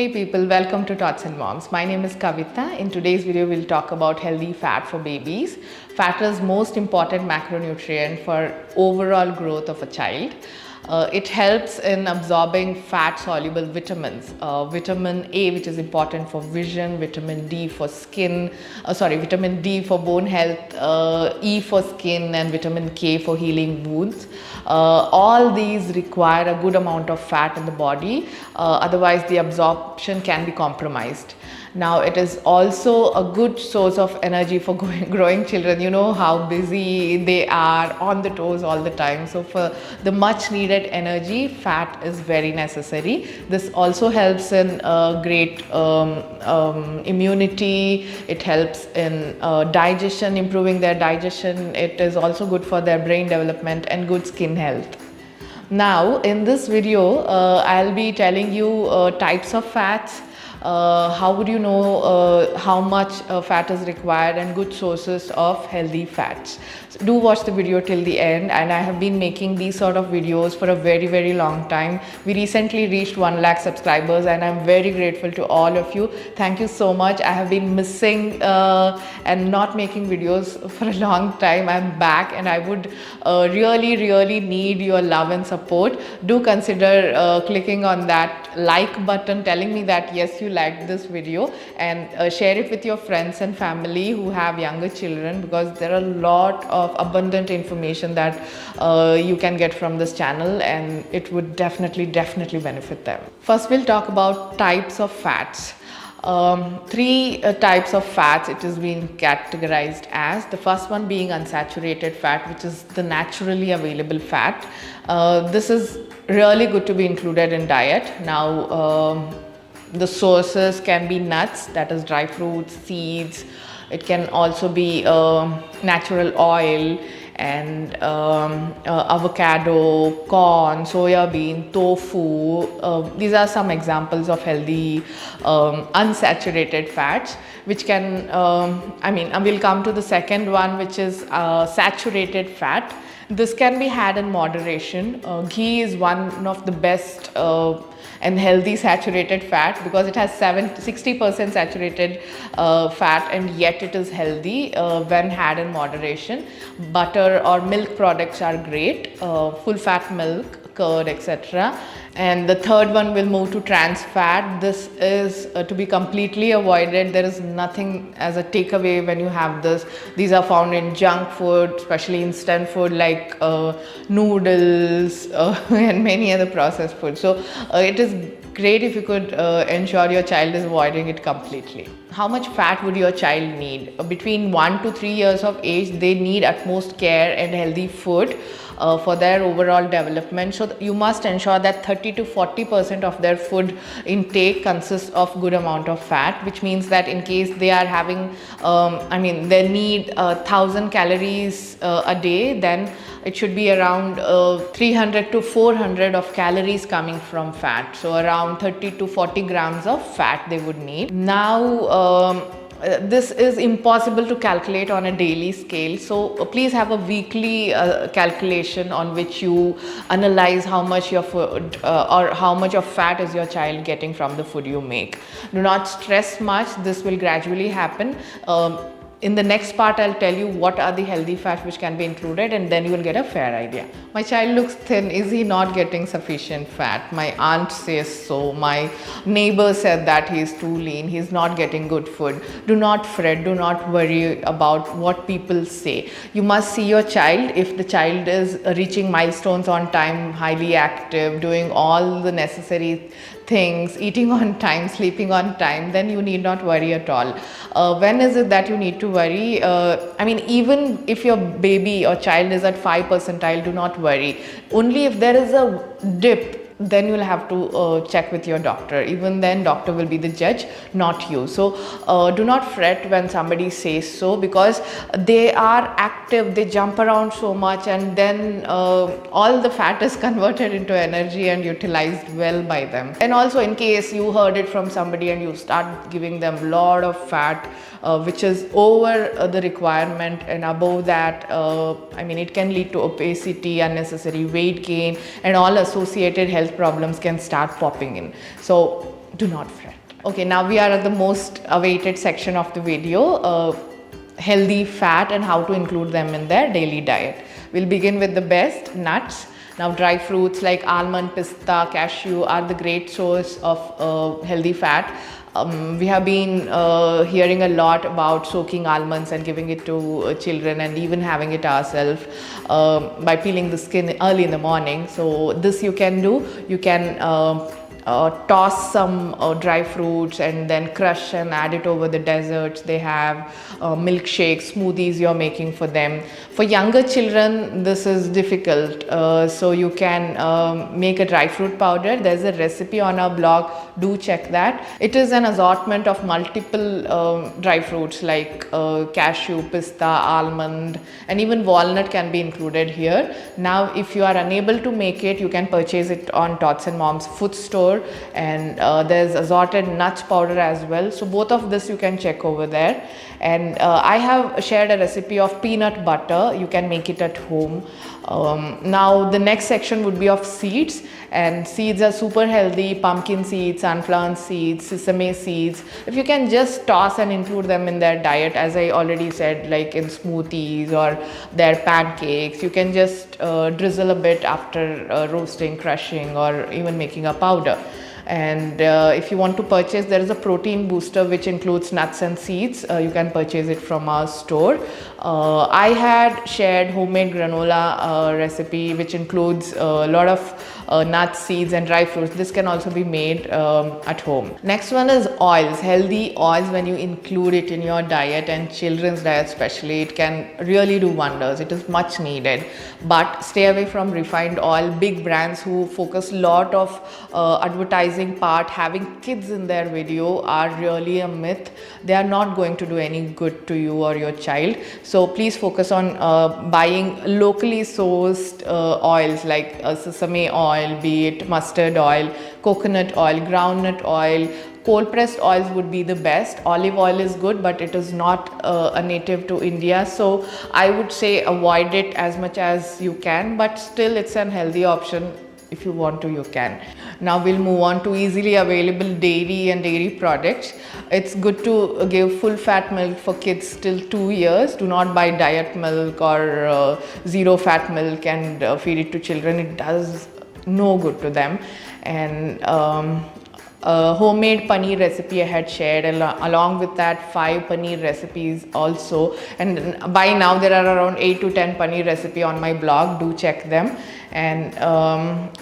Hey people, welcome to Tots and Moms. My name is Kavita. In today's video, we'll talk about healthy fat for babies. Fat is most important macronutrient for overall growth of a child. It helps in absorbing fat-soluble vitamins. Vitamin A, which is important for vision, vitamin D for skin, vitamin D for bone health, E for skin, and vitamin K for healing wounds. All these require a good amount of fat in the body, otherwise the absorption can be compromised. Now, it is also a good source of energy for growing children. You know how busy they are, on the toes all the time. So for the much needed energy, fat is very necessary. This also helps in great immunity. It helps in digestion, improving their digestion. It is also good for their brain development and good skin health. Now, in this video, I'll be telling you types of fats. How would you know how much fat is required and good sources of healthy fats. So do watch the video till the end, and I have been making these sort of videos for a very long time. We recently reached 1 lakh subscribers and I'm very grateful to all of you. Thank you so much. I have been missing and not making videos for a long time. I'm back and I would really need your love and support. Do consider clicking on that like button, telling me that yes, you liked this video, and share it with your friends and family who have younger children, because there are a lot of abundant information that you can get from this channel, and it would definitely benefit them. First, we'll talk about types of fats. Three types of fats it is being categorized as. The first one being unsaturated fat, which is the naturally available fat. This is really good to be included in diet. Now, the sources can be nuts, that is dry fruits, seeds. It can also be natural oil and avocado, corn, soya bean, tofu. These are some examples of healthy unsaturated fats, which can, we'll come to the second one, which is saturated fat. This can be had in moderation. Ghee is one of the best and healthy saturated fat, because it has 60% saturated fat, and yet it is healthy when had in moderation. Butter or milk products are great, full fat milk, curd, etc. And the third one will move to trans fat. This is to be completely avoided. There is nothing as a takeaway when you have this. These are found in junk food, especially instant food like noodles and many other processed foods. So it is great if you could ensure your child is avoiding it completely. How much fat would your child need? Between 1 to 3 years of age, they need utmost care and healthy food for their overall development. So you must ensure that 30 to 40% of their food intake consists of good amount of fat, which means that in case they are having, they need 1,000 calories a day, then it should be around 300 to 400 of calories coming from fat. So around 30 to 40 grams of fat they would need. Now, this is impossible to calculate on a daily scale, so please have a weekly calculation on which you analyze how much your food or how much of fat is your child getting from the food you make. Do not stress much. This will gradually happen. In the next part, I'll tell you what are the healthy fats which can be included, and then you will get a fair idea. My child looks thin. Is he not getting sufficient fat? My aunt says so. My neighbor said that he's too lean. He's not getting good food. Do not fret. Do not worry about what people say. You must see your child. If the child is reaching milestones on time, highly active, doing all the necessary things, eating on time, sleeping on time, then you need not worry at all. When is it that you need to worry? Even if your baby or child is at 5 percentile, do not worry. Only if there is a dip, then you'll have to check with your doctor. Even then, doctor will be the judge, not you. So do not fret when somebody says so, because they are active, they jump around so much, and then all the fat is converted into energy and utilized well by them. And also, in case you heard it from somebody and you start giving them a lot of fat, which is over the requirement and above that, it can lead to obesity, unnecessary weight gain, and all associated health problems can start popping in. So do not fret. Okay, now we are at the most awaited section of the video, healthy fat and how to include them in their daily diet. We'll begin with the best, nuts. Now dry fruits like almond, pista, cashew are the great source of healthy fat. We have been hearing a lot about soaking almonds and giving it to children, and even having it ourselves by peeling the skin early in the morning. So this you can do. You can toss some dry fruits and then crush and add it over the desserts they have, milkshakes, smoothies you're making for them. For younger children, this is difficult. So you can make a dry fruit powder. There's a recipe on our blog. Do check that. It is an assortment of multiple dry fruits like cashew, pista, almond, and even walnut can be included here. Now, if you are unable to make it, you can purchase it on Tots and Mom's food store, and there's assorted nuts powder as well. So both of this you can check over there. And I have shared a recipe of peanut butter. You can make it at home. Now the next section would be of seeds, and seeds are super healthy. Pumpkin seeds, sunflower seeds, sesame seeds. If you can just toss and include them in their diet, as I already said, like in smoothies or their pancakes, you can just drizzle a bit after roasting, crushing, or even making a powder. And if you want to purchase, there is a protein booster which includes nuts and seeds. You can purchase it from our store. I had shared homemade granola recipe which includes a lot of nuts, seeds and dry fruits. This can also be made at home. Next one is oils. Healthy oils, when you include it in your diet, and children's diet especially, it can really do wonders. It is much needed. But stay away from refined oil. Big brands who focus a lot of advertising part, having kids in their video, are really a myth. They are not going to do any good to you or your child. So please focus on buying locally sourced oils like sesame oil, be it mustard oil, coconut oil, groundnut oil. Cold pressed oils would be the best. Olive oil is good, but it is not a native to India. So I would say avoid it as much as you can, but still it's an healthy option. If you want to, you can. Now we'll move on to easily available dairy and dairy products. It's good to give full fat milk for kids till 2 years. Do not buy diet milk or zero fat milk and feed it to children. It does no good to them. And homemade paneer recipe I had shared, along with that 5 paneer recipes also, and by now there are around 8 to 10 paneer recipe on my blog. Do check them. And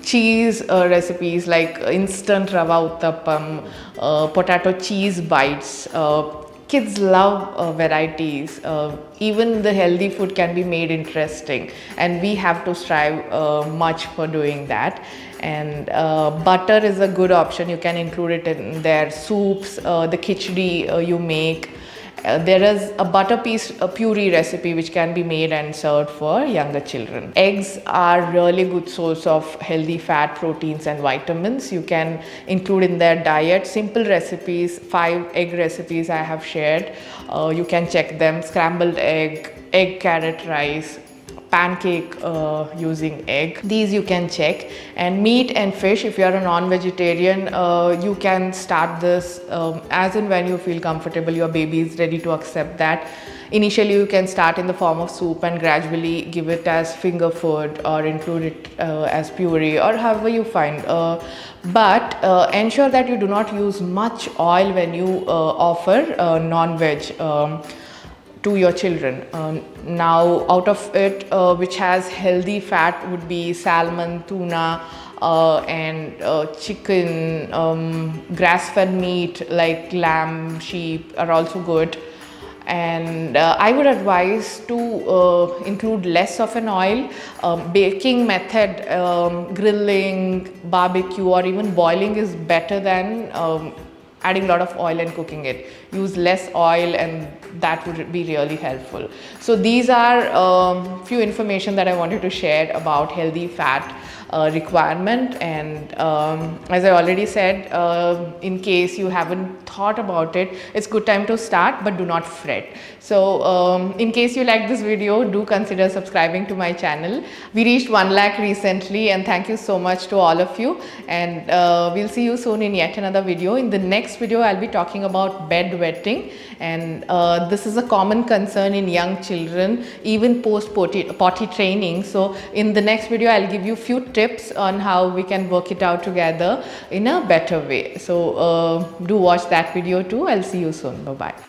cheese recipes like instant rava uttapam, potato cheese bites. Kids love varieties. Even the healthy food can be made interesting, and we have to strive much for doing that. And butter is a good option. You can include it in their soups, the khichdi you make. There is a butter puree recipe which can be made and served for younger children. Eggs are really good source of healthy fat, proteins and vitamins. You can include in their diet. Simple recipes, 5 egg recipes I have shared. You can check them. Scrambled egg carrot rice, pancake using egg. These you can check. And meat and fish, if you are a non-vegetarian, you can start this as and when you feel comfortable, your baby is ready to accept that. Initially you can start in the form of soup and gradually give it as finger food or include it as puree or however you find. But ensure that you do not use much oil when you offer non-veg to your children. Now out of it, which has healthy fat would be salmon, tuna, and chicken, grass-fed meat like lamb, sheep are also good. And I would advise to include less of an oil. Baking method, grilling, barbecue or even boiling is better than adding a lot of oil and cooking it. Use less oil and that would be really helpful. So these are few information that I wanted to share about healthy fat requirement. And as I already said, in case you haven't thought about it, it's good time to start, but do not fret. So in case you like this video, do consider subscribing to my channel. We reached 1 lakh recently, and thank you so much to all of you, and we'll see you soon in yet another video. In the next video, I'll be talking about bedwetting, and this is a common concern in young children, even post potty training. So in the next video, I'll give you few tips on how we can work it out together in a better way. So do watch that video too. I'll see you soon. Bye bye.